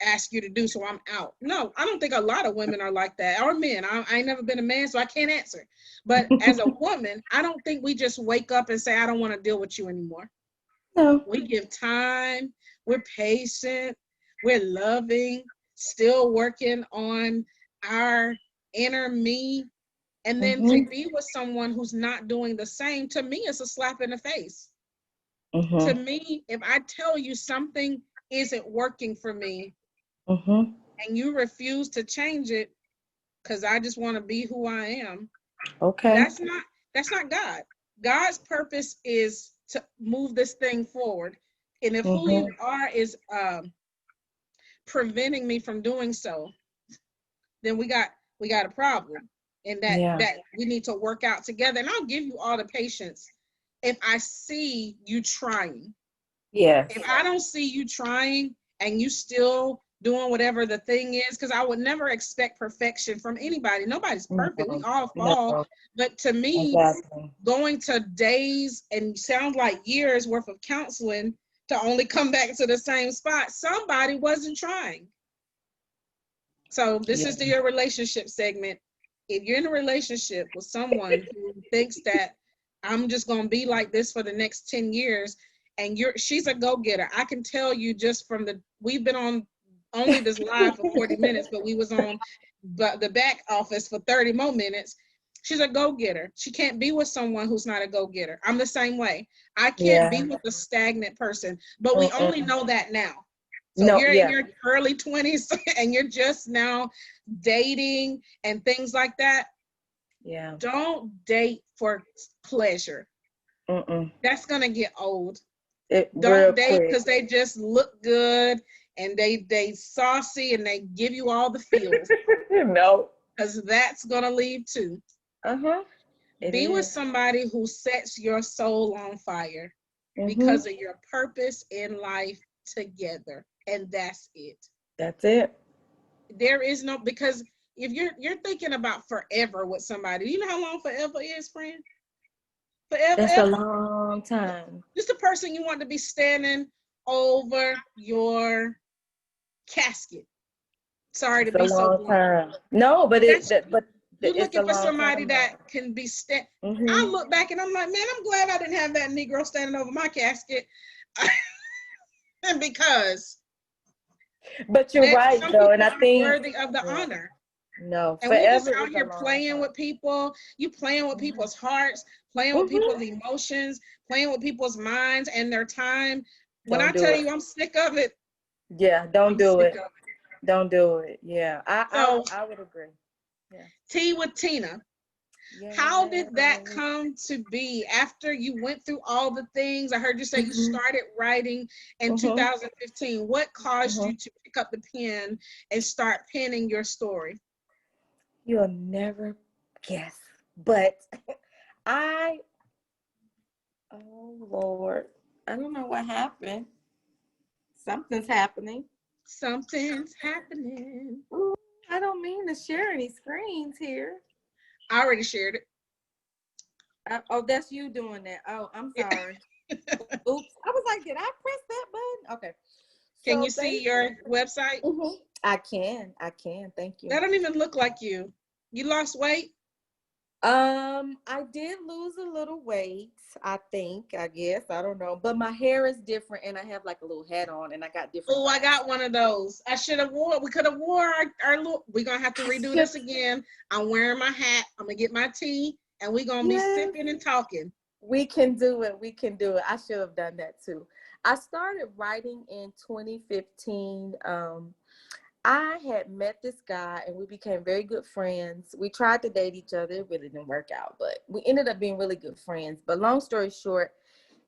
asked you to do, so I'm out. No, I don't think a lot of women are like that, or men. I ain't never been a man, so I can't answer. But as a woman, I don't think we just wake up and say, I don't want to deal with you anymore. No. We give time, we're patient, we're loving, still working on our inner me. And then to Mm-hmm. be with someone who's not doing the same, to me, it's a slap in the face. To Mm-hmm. me, if I tell you something isn't working for me Mm-hmm. and you refuse to change it because I just want to be who I am, Okay. that's not God. God's purpose is to move this thing forward. And if who Mm-hmm. you are is preventing me from doing so, then we got a problem. And Yeah. that we need to work out together. And I'll give you all the patience if I see you trying. Yes. If I don't see you trying and you still doing whatever the thing is, because I would never expect perfection from anybody. Nobody's perfect. We No. all fall. No. But to me, Exactly. going to days and sound like years worth of counseling to only come back to the same spot, somebody wasn't trying. So this Yeah. is your relationship segment. If you're in a relationship with someone who thinks that I'm just gonna be like this for the next 10 years, and she's a go-getter. I can tell you just from we've been on only this live for 40 minutes, but we was on the back office for 30 more minutes. She's a go-getter. She can't be with someone who's not a go-getter. I'm the same way. I can't be Yeah. with a stagnant person, but we only Mm-mm. know that now. So if No. you're in Yeah. your early 20s and you're just now dating and things like that, Yeah. don't date for pleasure. Mm-mm. That's going to get old. It real Don't date quick. because they just look good and they saucy and they give you all the feels, No. because that's going to leave too. Uh-huh. It Be with is. somebody who sets your soul on fire Mm-hmm. because of your purpose in life together. And that's it. That's it. There is no, because if you're thinking about forever with somebody, you know how long forever is, friend? Forever, That's a ever. long time. Just the person you want to be standing over your casket. Sorry to It's a be so long blunt. time. No, but That's you it's a looking for long somebody time that now. can be I Mm-hmm. look back and I'm like, man, I'm glad I didn't have that Negro standing over my casket. And because But you're that right some though, and people I aren't think worthy of the yeah, honor. no, And we just forever out is a here long playing time. with people. You playing with Mm-hmm. people's hearts, playing with people's Mm-hmm. emotions, playing with people's minds and their time. When I Don't do tell it. you I'm sick of it, Yeah, don't I'm do sick it. of it. Don't do it. Yeah, So I would agree. Yeah. Tea with Tina, how Yeah. did that come to be after you went through all the things? I heard you say you Mm-hmm. started writing in Mm-hmm. 2015. What caused Mm-hmm. you to pick up the pen and start penning your story? You'll never guess, but I. Oh Lord, I don't know what happened. Something's happening. Something's happening. Ooh, I don't mean to share any screens here. I already shared Oh, that's you doing that. Oh, I'm it. sorry. Oops. I was like, did I press that button? Okay. Can you So see your basically, website? I can. I can. Thank you. That don't even look like you. You lost weight? I did lose a little weight, I think, I guess. I don't know. But my hair is different and I have like a little hat on and I got different Oh, I things. got one of those. I should have wore. We could have wore our look. We're gonna have to I redo should, this again. I'm wearing my hat. I'm gonna get my tea, and we're gonna be yes, sipping and talking. we can do it. We can do it. I should have done that too. I started writing in 2015. I had met this guy and we became very good friends. We tried to date each other. It really didn't work out, but we ended up being really good friends. But long story short,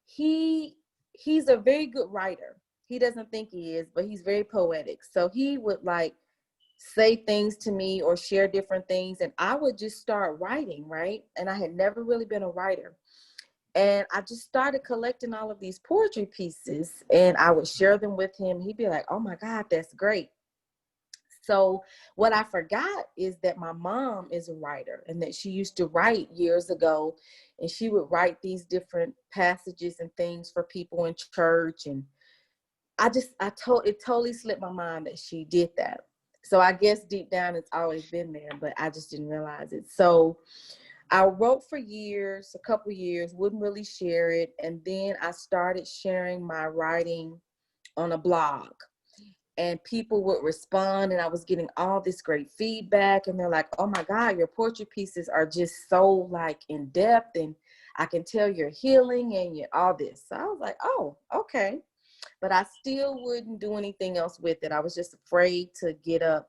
he he's a very good writer. He doesn't think he is, but he's very poetic. So he would like say things to me or share different things and I would just start writing, right? And I had never really been a writer. And I just started collecting all of these poetry pieces and I would share them with him. He'd be like, "Oh my God, that's great." So what I forgot is that my mom is a writer, and that she used to write years ago, and she would write these different passages and things for people in church. And it totally slipped my mind that she did that. So I guess deep down it's always been there, but I just didn't realize it. So I wrote for years, a couple years, wouldn't really share it. And then I started sharing my writing on a blog, and people would respond, and I was getting all this great feedback, and they're like, oh my God, your poetry pieces are just so like in depth, and I can tell you're healing and you're all this. So I was like, oh, okay. But I still wouldn't do anything else with it. I was just afraid to get up.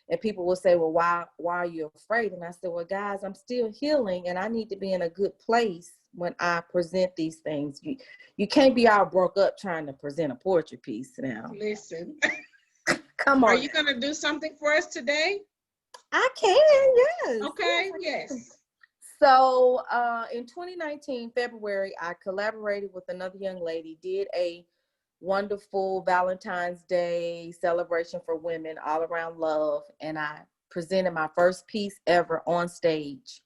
And people will say, well, why are you afraid? And I said, well, guys, I'm still healing, and I need to be in a good place when I present these things. You can't be all broke up trying to present a poetry piece now. Listen. Come on. Are you going to do something for us today? I can, yes. Okay, yes. So in 2019, February, I collaborated with another young lady, did a wonderful Valentine's Day celebration for women all around love. And I presented my first piece ever on stage.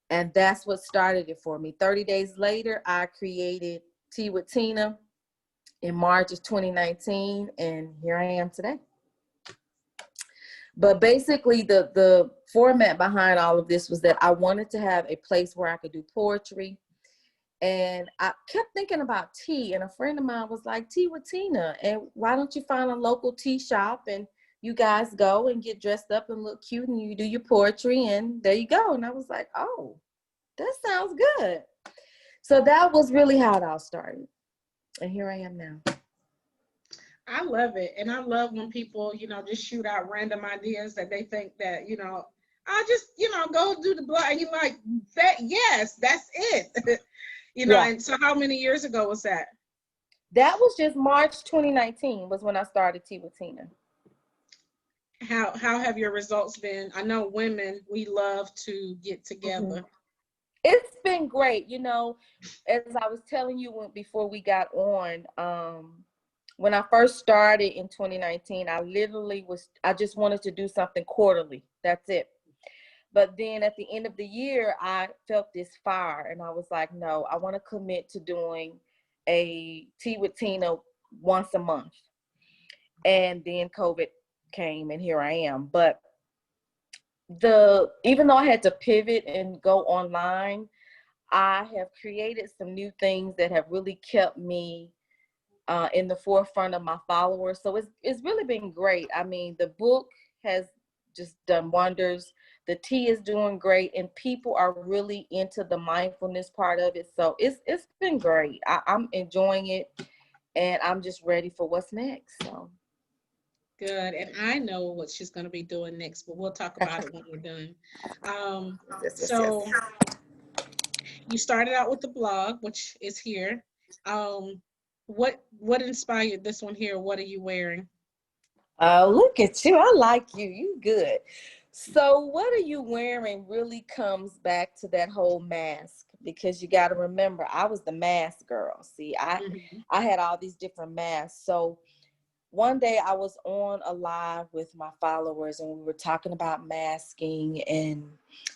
And that's what started it for me. 30 days later, I created Tea with Tina in March of 2019. And here I am today. But basically, the format behind all of this was that I wanted to have a place where I could do poetry. And I kept thinking about tea, and a friend of mine was like, Tea with Tina, and why don't you find a local tea shop and you guys go and get dressed up and look cute and you do your poetry, and there you go. And I was like, oh, that sounds good. So that was really how it all started. And here I am now. I love it. And I love when people, just shoot out random ideas that they think that, I'll just, go do the blog. And you're like, that, yes, that's it. Yeah. And so how many years ago was that? That was just March 2019 was when I started Tea with Tina. How have your results been? I know women, we love to get together. Mm-hmm. It's been great. As I was telling you before we got on, when I first started in 2019, I just wanted to do something quarterly. That's it. But then at the end of the year, I felt this fire, and I was like, no, I want to commit to doing a Tea with Tina once a month. And then COVID came, and here I am. But even though I had to pivot and go online, I have created some new things that have really kept me in the forefront of my followers. So it's really been great. I mean, the book has just done wonders. The tea is doing great, and people are really into the mindfulness part of it. So it's been great. I'm enjoying it, and I'm just ready for what's next. So good. And I know what she's going to be doing next, but we'll talk about it when we're done. So you started out with the blog, which is here. What inspired this one here? What are you wearing? Look at you. I like you. You good. So what are you wearing really comes back to that whole mask, because you got to remember, I was the mask girl. See, I had all these different masks. So one day I was on a live with my followers, and we were talking about masking, and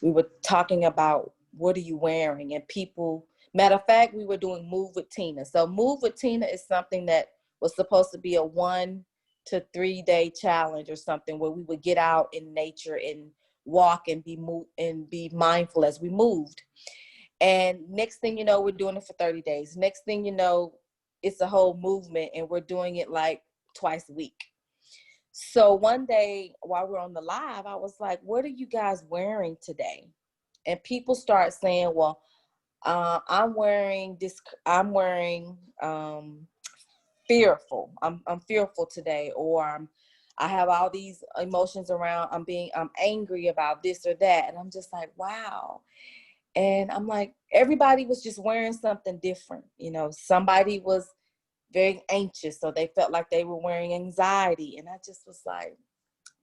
we were talking about what are you wearing, and people, matter of fact, we were doing Move with Tina. So Move with Tina is something that was supposed to be a 1 to 3 day challenge or something, where we would get out in nature and walk and be mindful as we moved. And next thing you know, we're doing it for 30 days. Next thing you know, it's a whole movement, and we're doing it like twice a week. So one day while we're on the live, I was like, what are you guys wearing today? And people start saying, well, I'm wearing fearful. I'm fearful today, or I have all these emotions around. I'm angry about this or that. And I'm just like, wow. And I'm like, everybody was just wearing something different. Somebody was very anxious, so they felt like they were wearing anxiety. And I just was like,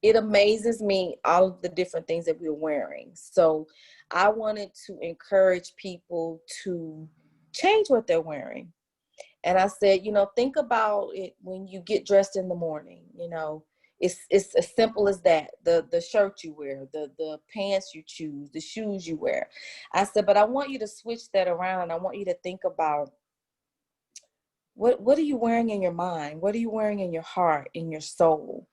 it amazes me, all of the different things that we were wearing. So I wanted to encourage people to change what they're wearing. And I said, think about it when you get dressed in the morning. It's as simple as that. The shirt you wear, the pants you choose, the shoes you wear. I said, but I want you to switch that around. I want you to think about what are you wearing in your mind? What are you wearing in your heart, in your soul?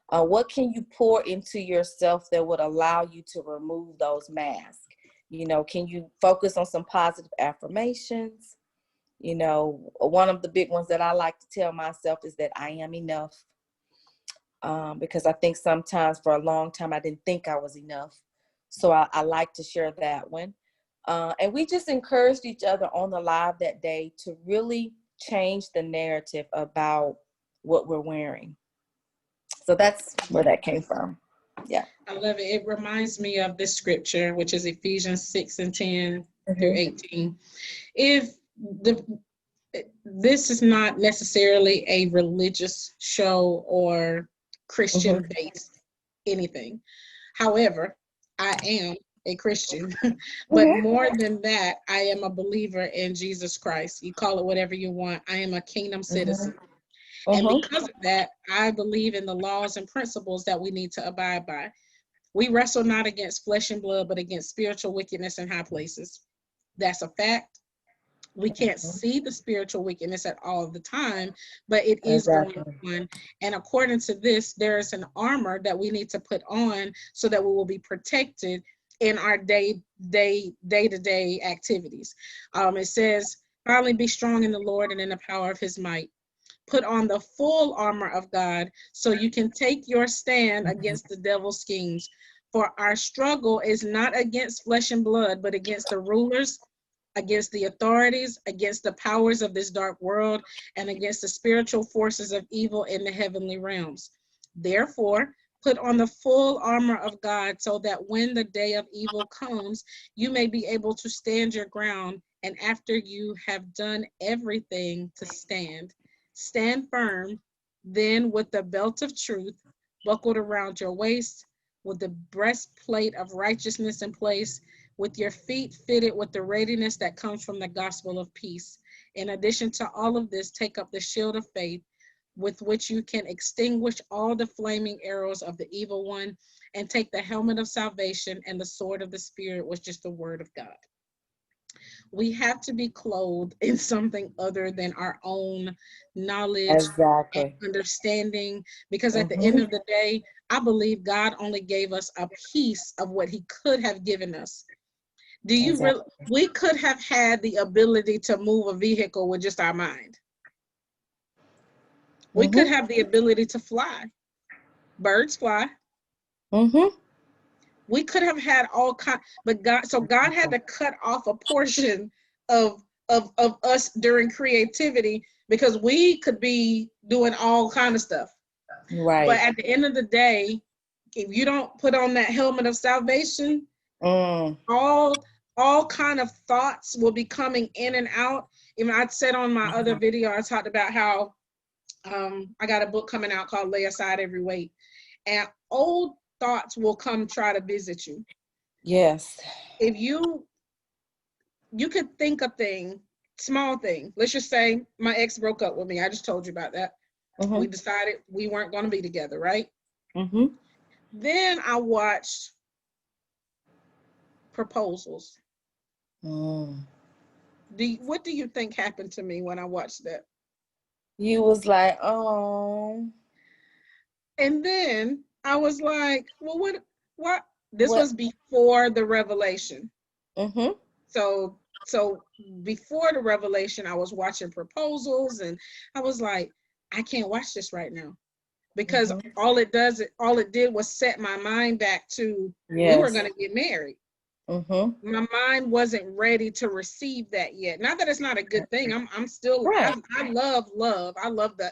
What can you pour into yourself that would allow you to remove those masks? You know, can you focus on some positive affirmations? You know, one of the big ones that I like to tell myself is that I am enough. Because I think sometimes for a long time I didn't think I was enough. So I like to share that one. And we just encouraged each other on the live that day to really change the narrative about what we're wearing. So that's where that came from. Yeah. I love it. It reminds me of this scripture, which is Ephesians 6:10 through Mm-hmm. 18. If the this is not necessarily a religious show or Christian Mm-hmm. based anything. However, I am a Christian, but Mm-hmm. more than that, I am a believer in Jesus Christ. You call it whatever you want. I am a kingdom citizen. And Mm-hmm. because of that, I believe in the laws and principles that we need to abide by. We wrestle not against flesh and blood, but against spiritual wickedness in high places. That's a fact. We can't see the spiritual wickedness at all the time, but it is going Exactly. on. And according to this, there is an armor that we need to put on so that we will be protected in our day-to-day activities. It says, finally be strong in the Lord and in the power of his might. Put on the full armor of God so you can take your stand against the devil's schemes. For our struggle is not against flesh and blood, but against the rulers, against the authorities, against the powers of this dark world, and against the spiritual forces of evil in the heavenly realms. Therefore, put on the full armor of God so that when the day of evil comes, you may be able to stand your ground. And after you have done everything to stand, stand firm. Then, with the belt of truth buckled around your waist, with the breastplate of righteousness in place, with your feet fitted with the readiness that comes from the gospel of peace. In addition to all of this, take up the shield of faith with which you can extinguish all the flaming arrows of the evil one, and take the helmet of salvation and the sword of the Spirit, which is the word of God. We have to be clothed in something other than our own knowledge and Exactly. understanding, because at the end Mm-hmm. of the day, I believe God only gave us a piece of what he could have given us. Do you really? Exactly. We could have had the ability to move a vehicle with just our mind. We could Mm-hmm. have the ability to fly. Birds fly. Mm-hmm. We could have had all kind, but God had to cut off a portion of of us during creativity because we could be doing all kind of stuff. But Right. at the end of the day, if you don't put on that helmet of salvation, Mm. all all kind of thoughts will be coming in and out. Even I said on my other video, I talked about how I got a book coming out called Lay Aside Every Weight, and old thoughts will come try to visit you. Yes. If you could think a thing, small thing. Let's just say my ex broke up with me. I just told you about that. We Mm-hmm. decided we weren't going to be together, right? Mm-hmm. Then I watched proposals. Mm. What do you think happened to me when I watched that? You was like, oh, And then I was like, well, what? This what? was before the revelation. Mm-hmm. So before the revelation, I was watching proposals and I was like, I can't watch this right now because Mm-hmm. all it did was set my mind back to we were Yes. going to get married. Mm-hmm. My mind wasn't ready to receive that yet. Not that it's not a good thing. I'm still Right. I love love. I love the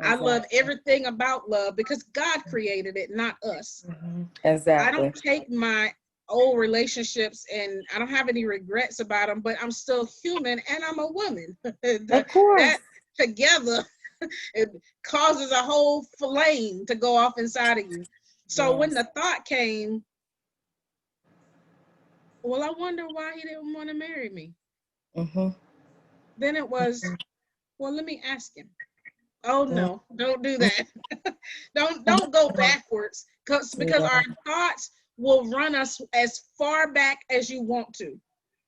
I love Exactly. everything about love because God created it, not us. Mm-hmm. I don't Exactly. take my old relationships and I don't have any regrets about them, but I'm still human and I'm a woman. Of course. That together it causes a whole flame to go off inside of you. So when Yes. the thought came, well, I wonder why he didn't want to marry me. Mm-hmm. Then it was, well, let me ask him. Oh Mm, no, don't do that. Don't go backwards because yeah, our thoughts will run us as far back as you want to.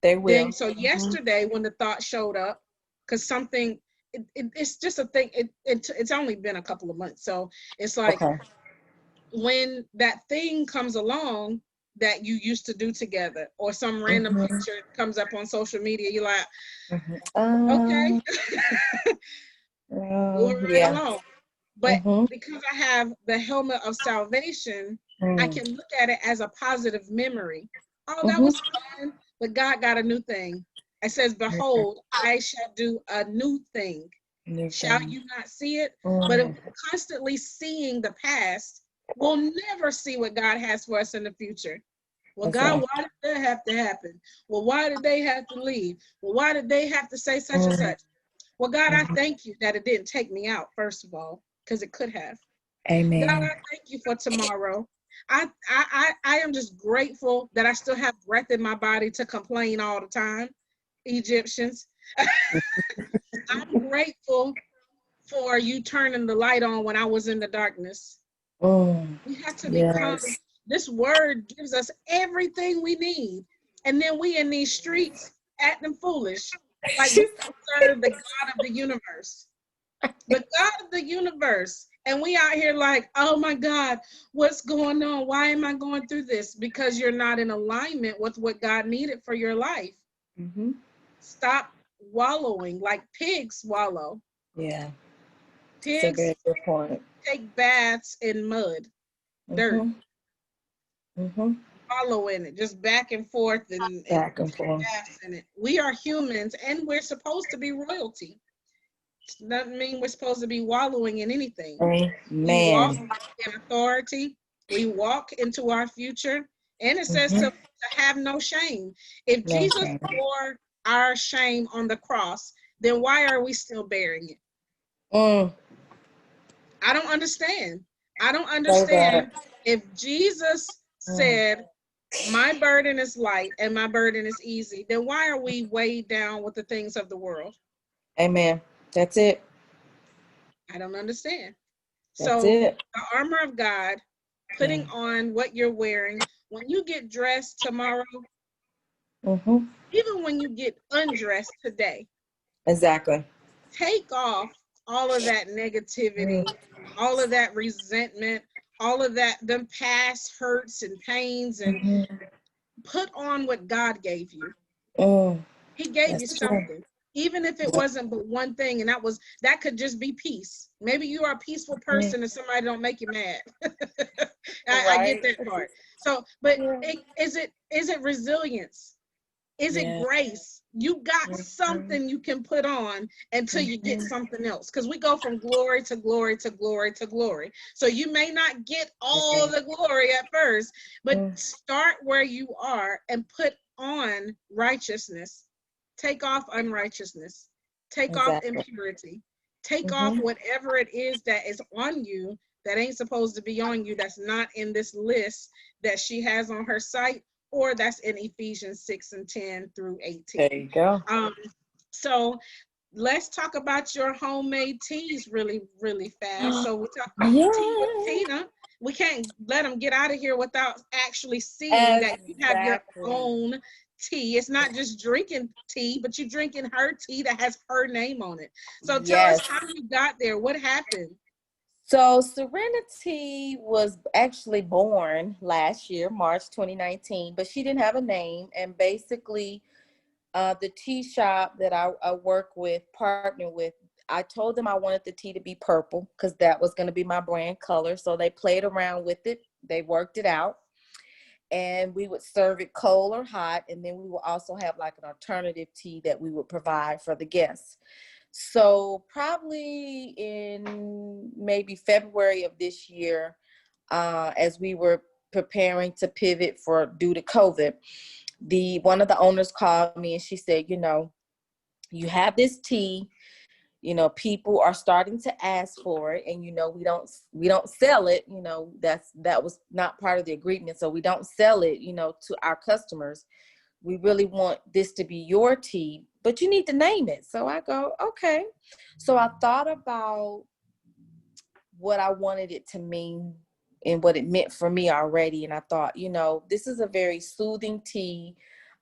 they Then will. so Hmm. yesterday when the thought showed up, because something it's just a thing. It's only been a couple of months, so it's like Okay. when that thing comes along that you used to do together, or some random Hmm. picture comes up on social media, you're like, Hmm. okay, move right Yeah. along. But Hmm. because I have the helmet of salvation, I Mm. can look at it as a positive memory. Oh, that Hmm. was fun. But God got a new thing. It says, Okay. behold, I shall do a new thing. New Shall thing. you not see it? But if Mm. we're constantly seeing the past, we'll never see what God has for us in the future. Well, God, Exactly. why did that have to happen? Well, why did they have to leave? Well, why did they have to say such and Mm. such? Well, God, I Mhm. thank you that it didn't take me out, first of all, because it could have. God, I Amen. thank you for tomorrow. I am just grateful that I still have breath in my body to complain all the time. Egyptians. I'm grateful for you turning the light on when I was in the darkness. Mm. We have to become, Yes. this word gives us everything we need. And then we in these streets acting foolish, like we don't serve the God of the universe. The God of the universe. And we out here like, oh my God, what's going on? Why am I going through this? Because you're not in alignment with what God needed for your life. Hmm. Stop wallowing like pigs wallow. Yeah. It's a Pigs very good point. take baths in mud, dirt, Hmm. Hmm. wallow in it, just back and forth and Back and take forth. baths in it. We are humans and we're supposed to be royalty. Doesn't mean we're supposed to be wallowing in anything. We walk Amen. in authority. We walk into our future. And it says Hmm. to have no shame. If No Jesus shame. bore our shame on the cross, then why are we still bearing it? Mm. I don't understand. I don't Say understand that. if Jesus Mm. said, my burden is light and my burden is easy, then why are we weighed down with the things of the world? Amen. That's it. I don't understand. That's So, it. the armor of God, Yeah. putting on what you're wearing, when you get dressed tomorrow, Hmm. even when you get undressed today, Exactly. take off all of that Mm. negativity, all of that resentment, all of that, them past hurts and pains, and Hmm. put on what God gave you. Mm. He gave you That's true. something, even if it Yeah. wasn't but one thing, and that could just be peace. Maybe you are a peaceful Mm. person and somebody don't make you mad. I get Right. that part. So, but Yeah. is it resilience? Is it Yeah. grace? You got Hmm. something you can put on until you get Hmm. something else. Because we go from glory to glory to glory to glory. So you may not get all Yeah. the glory at first, but Mm. start where you are and put on righteousness. Take off unrighteousness. Take off Exactly. impurity. Take off Hmm. whatever it is that is on you that ain't supposed to be on you, that's not in this list that she has on her site, or that's in Ephesians 6 and 10 through There 18. you go. Um, so let's talk about your homemade teas really, really fast. So we talk tea with Yeah. Tina. We can't let them get out of here without actually seeing that you have your Exactly. own tea. It's not just drinking tea, but you're drinking her tea that has her name on it. So tell us Yes. how you got there. What happened? So Serenity was actually born last year, March 2019, but she didn't have a name. And basically, the tea shop that I work with, partner with, I told them I wanted the tea to be purple because that was going to be my brand color. So they played around with it. They worked it out. And we would serve it cold or hot. And then we will also have like an alternative tea that we would provide for the guests. So probably in maybe February of this year, as we were preparing to pivot for due to COVID, the one of the owners called me and she said, you have this tea, people are starting to ask for it, and we don't sell it. That was not part of the agreement, so we don't sell it, to our customers. We really want this to be your tea, but you need to name it. So I go, okay. So I thought about what I wanted it to mean and what it meant for me already. And I thought, this is a very soothing tea.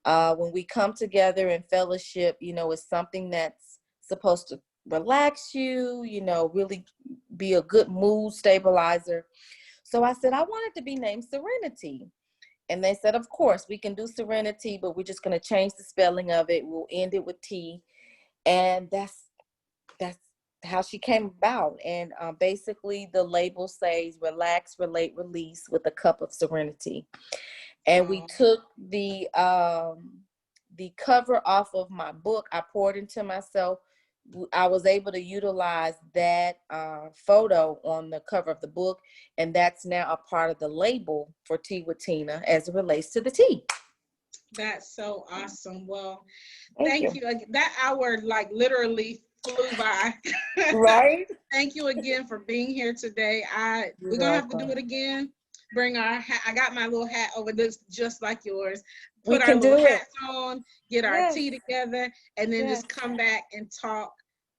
When we come together in fellowship, it's something that's supposed to relax you, really be a good mood stabilizer. So I said, I want it to be named Serenity. And they said, of course, we can do Serenity, but we're just going to change the spelling of it. We'll end it with T. And that's how she came about. And basically the label says relax, relate, release with a cup of serenity. And we took the cover off of my book. I poured into myself. I was able to utilize that photo on the cover of the book, and that's now a part of the label for Tea with Tina as it relates to the tea. That's so awesome. Well, Thank you. That hour like literally flew by. Right? Thank you again for being here today. We're gonna have to do it again. Bring our hat. I got my little hat over this just like yours. Put our little hats on, get our tea together, and then just come back and talk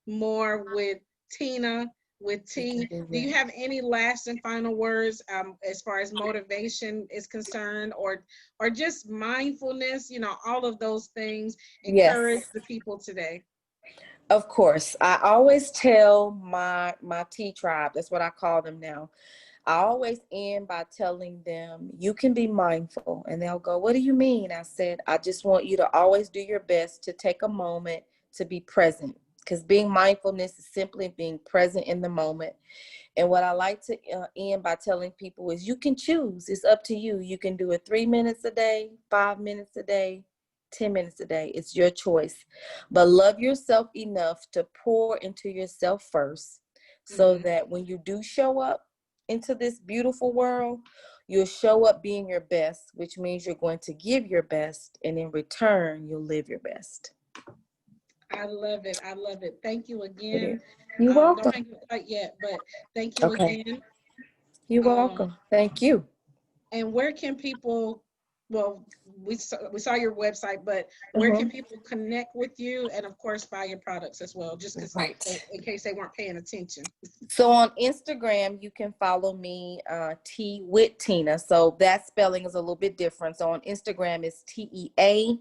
more with Tina, with T. Do you have any last and final words as far as motivation is concerned, or just mindfulness, all of those things, encourage the people today? Of course. I always tell my tea tribe, that's what I call them now. I always end by telling them, you can be mindful. And they'll go, what do you mean? I said, I just want you to always do your best to take a moment to be present. Because being mindfulness is simply being present in the moment. And what I like to end by telling people is you can choose. It's up to you. You can do it 3 minutes a day, 5 minutes a day, 10 minutes a day. It's your choice. But love yourself enough to pour into yourself first, so that when you do show up into this beautiful world, you'll show up being your best, which means you're going to give your best, and in return, you'll live your best. I love it. I love it. Thank you again. You're welcome. Don't hang up quite yet, but thank you again. You're welcome. Thank you. And where can people, well, we saw your website, but where can people connect with you, and of course buy your products as well, just because in case they weren't paying attention? So on Instagram, you can follow me, Tea with Tina. So that spelling is a little bit different. So on Instagram, it's TeaWittina,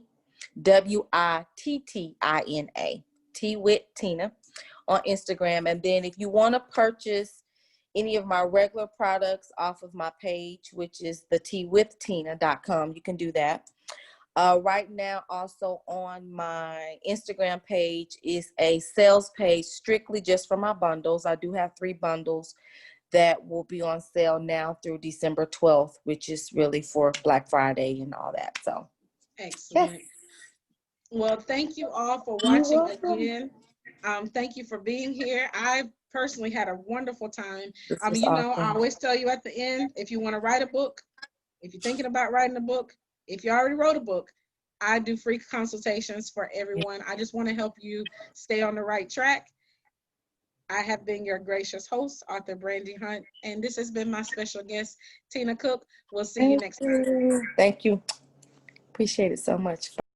Tea with Tina on Instagram. And then if you want to purchase any of my regular products off of my page, which is the teawithtina.com, you can do that. Right now, also on my Instagram page is a sales page strictly just for my bundles. I do have 3 bundles that will be on sale now through December 12th, which is really for Black Friday and all that. So, excellent. Yes. Well, thank you all for watching again. Thank you for being here. I personally had a wonderful time. I always tell you at the end, if you want to write a book, if you're thinking about writing a book, if you already wrote a book, I do free consultations for everyone. I just want to help you stay on the right track. I have been your gracious host, author Brandy Hunt, and this has been my special guest, Tina Cook. We'll see you next time. Thank you. Appreciate it so much.